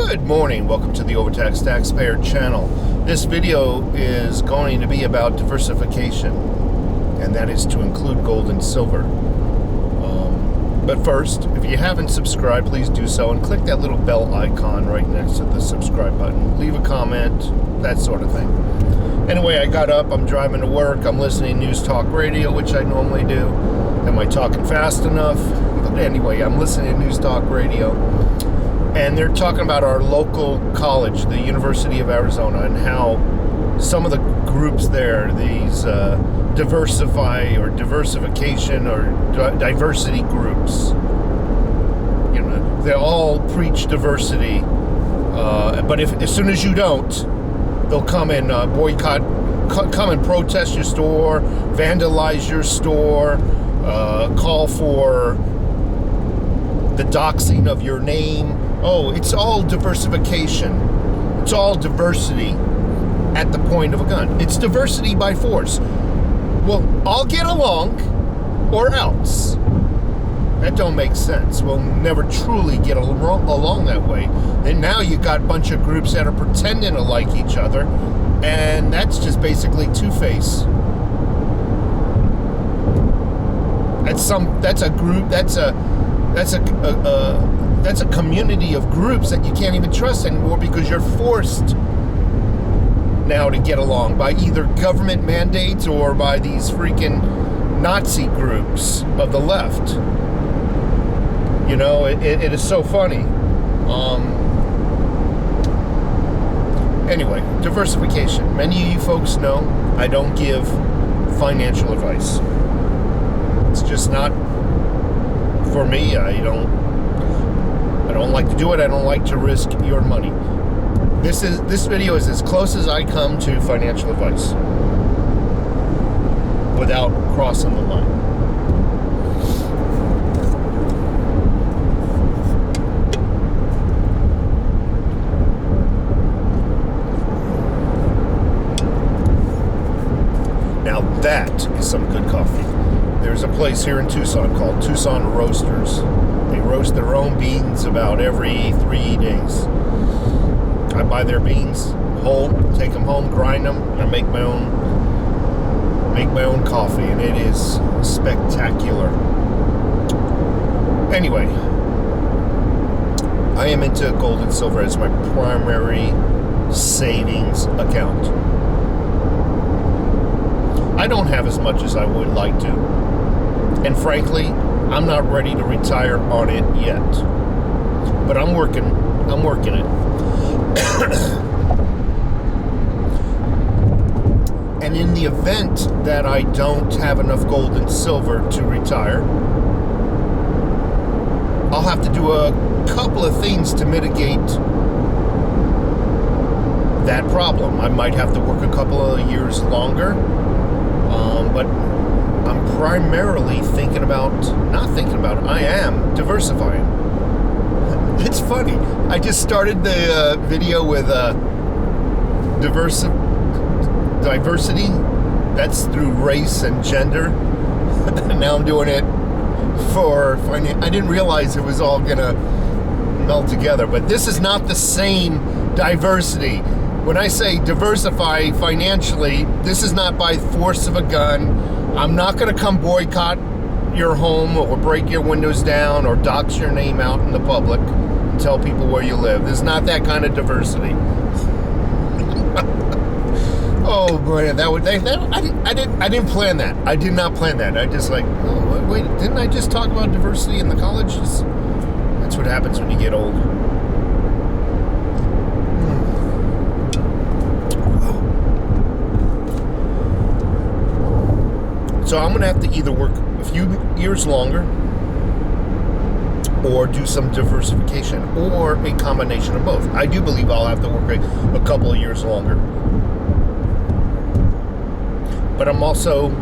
Good morning. Welcome to the Overtaxed Taxpayer channel. This video is going to be about diversification, and that is to include gold and silver. But first, if you haven't subscribed, please do so and click that little bell icon right next to the subscribe button. Leave a comment, that sort of thing. Anyway, I got up, I'm driving to work, I'm listening to News Talk Radio, which I normally do. Am I talking fast enough? But anyway, I'm listening to News Talk Radio. And they're talking about our local college, the University of Arizona, and how some of the groups there, these Diversify or diversification or diversity groups, you know, they all preach diversity. But as soon as you don't, they'll come and boycott, come and protest your store, vandalize your store, call for the doxing of your name. Oh, it's all diversification. It's all diversity at the point of a gun. It's diversity by force. Well, I'll get along or else. That don't make sense. We'll never truly get along that way. And now you got a bunch of groups that are pretending to like each other, and that's just basically two-face. That's a group. That's a community of groups that you can't even trust anymore because you're forced now to get along by either government mandates or by these freaking Nazi groups of the left. You know, it is so funny. Anyway, diversification. Many of you folks know I don't give financial advice. It's just not for me. I don't like to do it. I don't like to risk your money. This video is as close as I come to financial advice without crossing the line. Now that is some good coffee. There's a place here in Tucson called Tucson Roasters. They roast their own beans about every 3 days. I buy their beans whole, take them home, grind them, and I make my own coffee, and it is spectacular. Anyway, I am into gold and silver as my primary savings account. I don't have as much as I would like to, and frankly, I'm not ready to retire on it yet. But I'm working it. And in the event that I don't have enough gold and silver to retire, I'll have to do a couple of things to mitigate that problem. I might have to work a couple of years longer, but I'm primarily I am diversifying. It's funny. I just started the video with diversity. That's through race and gender. And now I'm doing it for finance. I didn't realize it was all gonna meld together. But this is not the same diversity. When I say diversify financially, this is not by force of a gun. I'm not gonna come boycott your home or break your windows down or dox your name out in the public and tell people where you live. There's not that kind of diversity. Oh boy, I didn't plan that. I did not plan that. I just oh wait, didn't I just talk about diversity in the colleges? That's what happens when you get old. So I'm going to have to either work a few years longer or do some diversification or a combination of both. I do believe I'll have to work a couple of years longer. But I'm also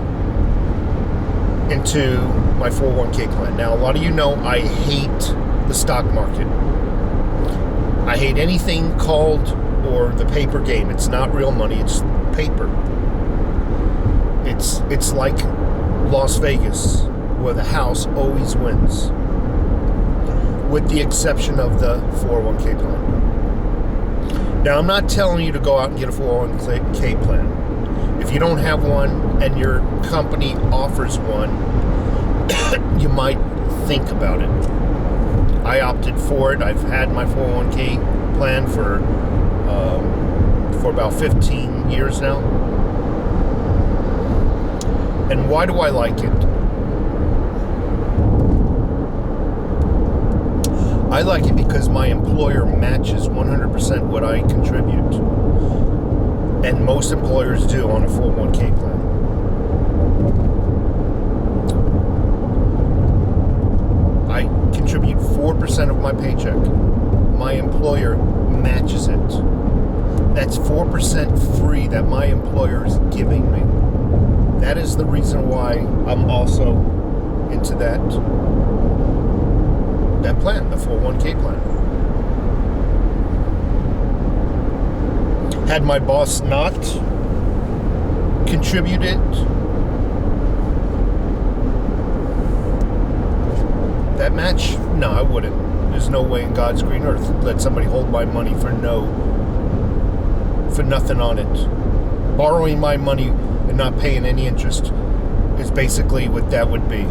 into my 401k plan. Now, a lot of you know I hate the stock market. I hate anything called or the paper game. It's not real money, it's paper. It's like Las Vegas, where the house always wins, with the exception of the 401k plan. Now, I'm not telling you to go out and get a 401k plan. If you don't have one and your company offers one, you might think about it. I opted for it. I've had my 401k plan for about 15 years now. And why do I like it? I like it because my employer matches 100% what I contribute. And most employers do on a 401k plan. I contribute 4% of my paycheck. My employer matches it. That's 4% free that my employer is giving me. That is the reason why I'm also into that plan, the 401k plan. Had my boss not contributed, that match, no, I wouldn't. There's no way in God's green earth let somebody hold my money for nothing on it. Borrowing my money and not paying any interest is basically what that would be.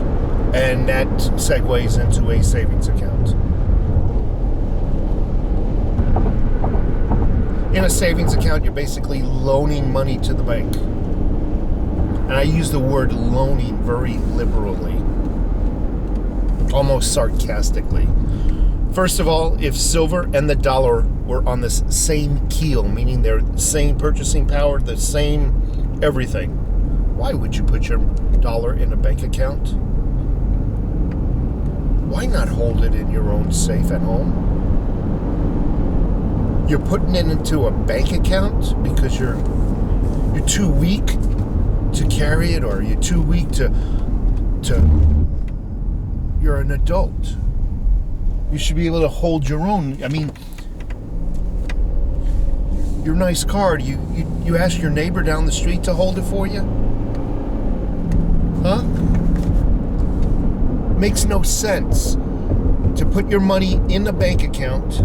And that segues into a savings account. In a savings account, you're basically loaning money to the bank. And I use the word loaning very liberally, almost sarcastically. First of all, if silver and the dollar were on the same keel, meaning they're the same purchasing power, the same everything, why would you put your dollar in a bank account? Why not hold it in your own safe at home? You're putting it into a bank account because you're too weak to carry it, or you're too weak to you're an adult. You should be able to hold your own. I mean, your nice car, you ask your neighbor down the street to hold it for you? Huh? Makes no sense to put your money in a bank account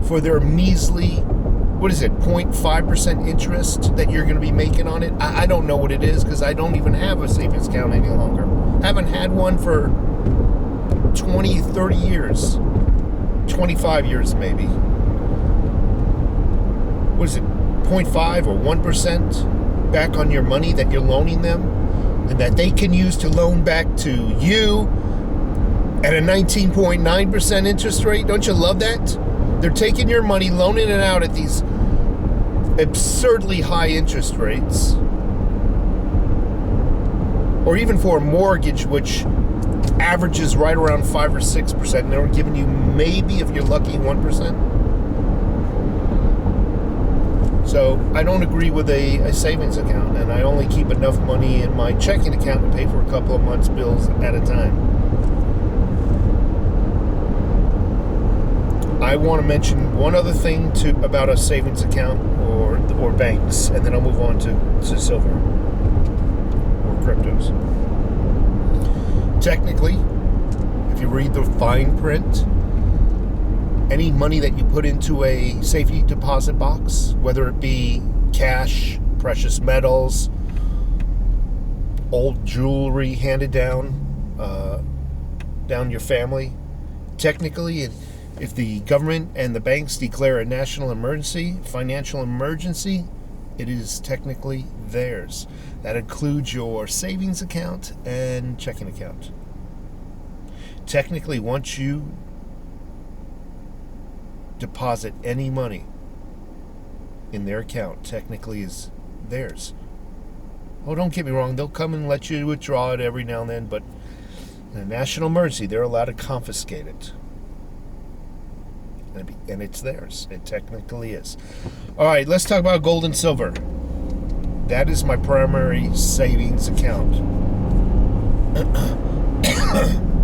for their measly, 0.5% interest that you're going to be making on it. I don't know what it is because I don't even have a savings account any longer. Haven't had one for 20, 30 years. 25 years maybe. 0.5 or 1% back on your money that you're loaning them, and that they can use to loan back to you at a 19.9% interest rate? Don't you love that? They're taking your money, loaning it out at these absurdly high interest rates. Or even for a mortgage, which averages right around 5 or 6%, and they're giving you maybe, if you're lucky, 1%. So I don't agree with a savings account, and I only keep enough money in my checking account to pay for a couple of months' bills at a time. I want to mention one other thing about a savings account or banks, and then I'll move on to silver or cryptos. Technically, if you read the fine print, any money that you put into a safety deposit box, whether it be cash, precious metals, old jewelry handed down your family, technically, if the government and the banks declare a national emergency, financial emergency, it is technically theirs. That includes your savings account and checking account. Technically, once you deposit any money in their account, technically is theirs. Oh, don't get me wrong, they'll come and let you withdraw it every now and then, but in a national emergency, they're allowed to confiscate it. And it's theirs. It technically is. All right, let's talk about gold and silver. That is my primary savings account.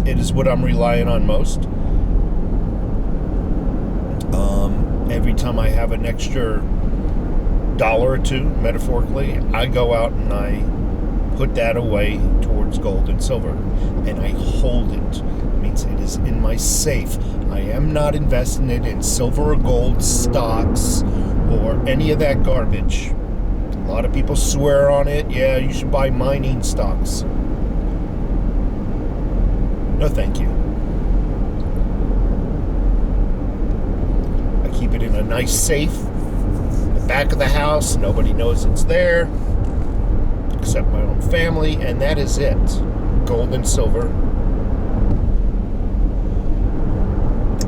It is what I'm relying on most. Every time I have an extra dollar or two, metaphorically, I go out and I put that away towards gold and silver, and I hold it. It means it is in my safe. I am not investing it in silver or gold stocks or any of that garbage. A lot of people swear on it. Yeah, you should buy mining stocks. No, thank you. I keep it in a nice safe in the back of the house. Nobody knows it's there except my own family, and that is it. Gold and silver.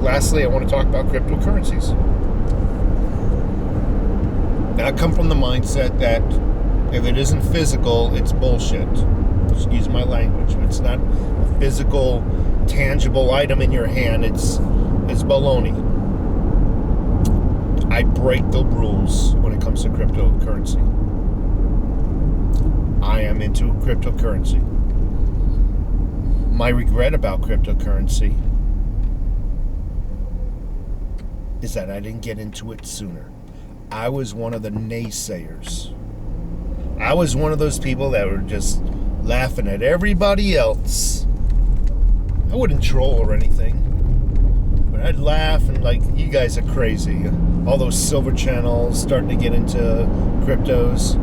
Lastly, I want to talk about cryptocurrencies. Now, I come from the mindset that if it isn't physical, it's bullshit. Excuse my language. If it's not a physical, tangible item in your hand, it's baloney. I break the rules when it comes to cryptocurrency. I am into cryptocurrency. My regret about cryptocurrency is that I didn't get into it sooner. I was one of the naysayers. I was one of those people that were just laughing at everybody else. I wouldn't troll or anything, but I'd laugh and like, you guys are crazy. All those silver channels starting to get into cryptos.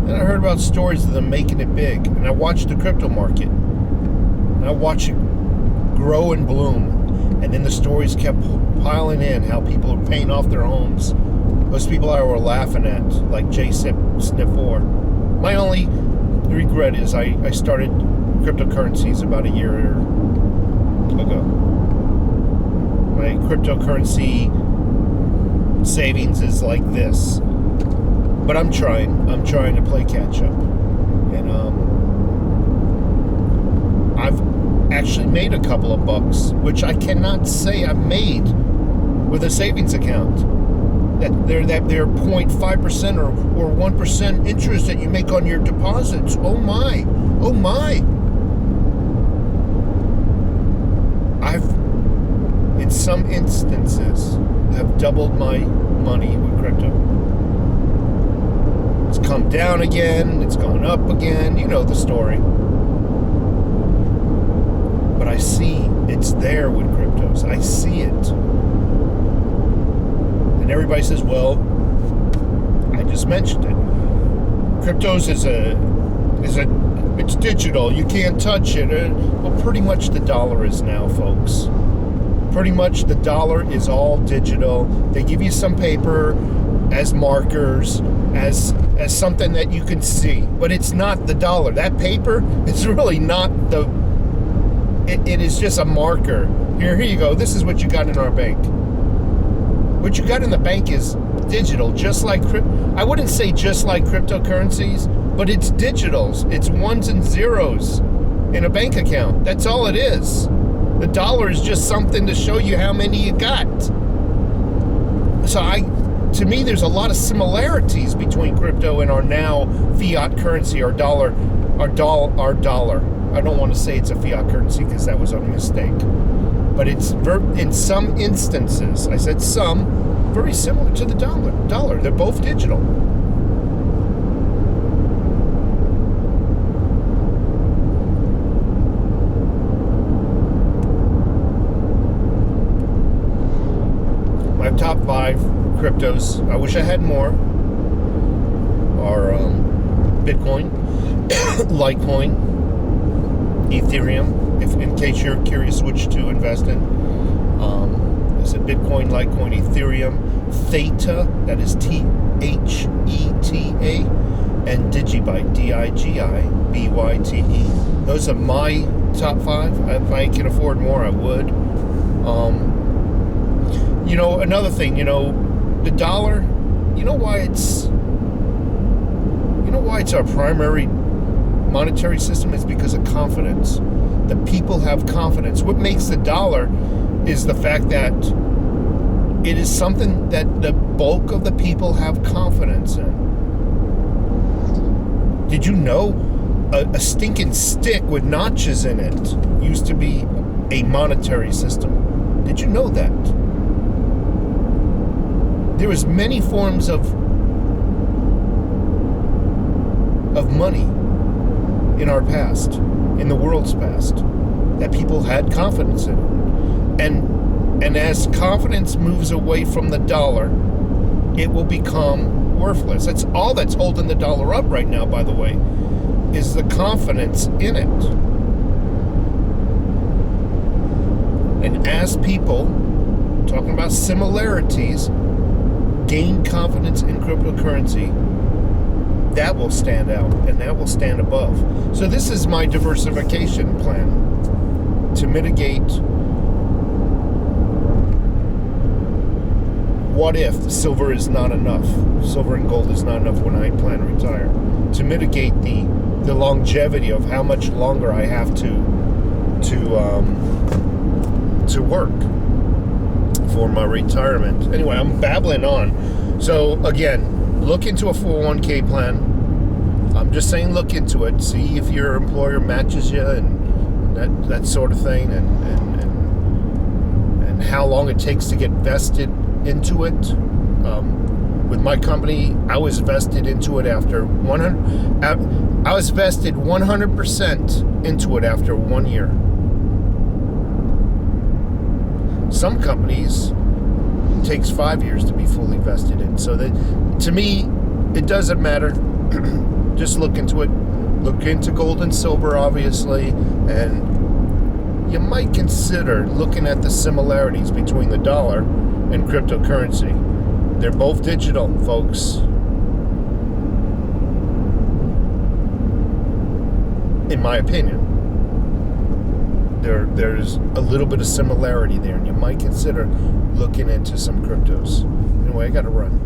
And I heard about stories of them making it big. And I watched the crypto market. And I watched it grow and bloom. And then the stories kept piling in, how people were paying off their homes. Those people I were laughing at, like J. Sniff4. My only regret is I started cryptocurrencies about a year ago. My cryptocurrency savings is like this. But I'm trying to play catch up. And I've actually made a couple of bucks, which I cannot say I've made with a savings account. That they're 0.5% or 1% interest that you make on your deposits. Oh my. I've, in some instances, have doubled my money with crypto. It's come down again, it's gone up again, you know the story. But I see it's there with cryptos. I see it. And everybody says, well, I just mentioned it. Cryptos it's digital. You can't touch it. Well, pretty much the dollar is now, folks. Pretty much the dollar is all digital. They give you some paper as markers, as something that you can see. But it's not the dollar. That paper is really not the... It is just a marker. Here you go. This is what you got in our bank. What you got in the bank is digital, just like I wouldn't say just like cryptocurrencies, but it's digitals. It's ones and zeros in a bank account. That's all it is. The dollar is just something to show you how many you got. So to me, there's a lot of similarities between crypto and our now fiat currency, our dollar. I don't want to say it's a fiat currency because that was a mistake. But it's in some instances, I said some, very similar to the dollar. They're both digital. My top 5 cryptos, I wish I had more, are Bitcoin, Litecoin, Ethereum, in case you're curious which to invest in. I said Bitcoin, Litecoin, Ethereum, Theta, that is Theta, and Digibyte, Digibyte. Those are my top 5. If I can afford more, I would. Another thing, the dollar, you know why it's our primary monetary system? Is because of confidence. The people have confidence. What makes the dollar is the fact that it is something that the bulk of the people have confidence in. Did you know a stinking stick with notches in it used to be a monetary system? Did you know that? There was many forms of money in our past, in the world's past, that people had confidence in. And as confidence moves away from the dollar, it will become worthless. That's all that's holding the dollar up right now, by the way, is the confidence in it. And as people, talking about similarities, gain confidence in cryptocurrency, that will stand out and that will stand above. So this is my diversification plan to mitigate what if silver is not enough, silver and gold is not enough when I plan to retire, to mitigate the longevity of how much longer I have to work for my retirement. Anyway, I'm babbling on. So again, look into a 401k plan. I'm just saying look into it. See if your employer matches you and that sort of thing, and how long it takes to get vested into it. With my company, I was vested into it after 100. I was vested 100% into it after 1 year. Some companies, it takes 5 years to be fully vested in. So that, to me, it doesn't matter. Just look into it. Look into gold and silver, obviously, and you might consider looking at the similarities between the dollar and cryptocurrency. They're both digital, folks. In my opinion. There's a little bit of similarity there, and you might consider looking into some cryptos. Anyway, I gotta run.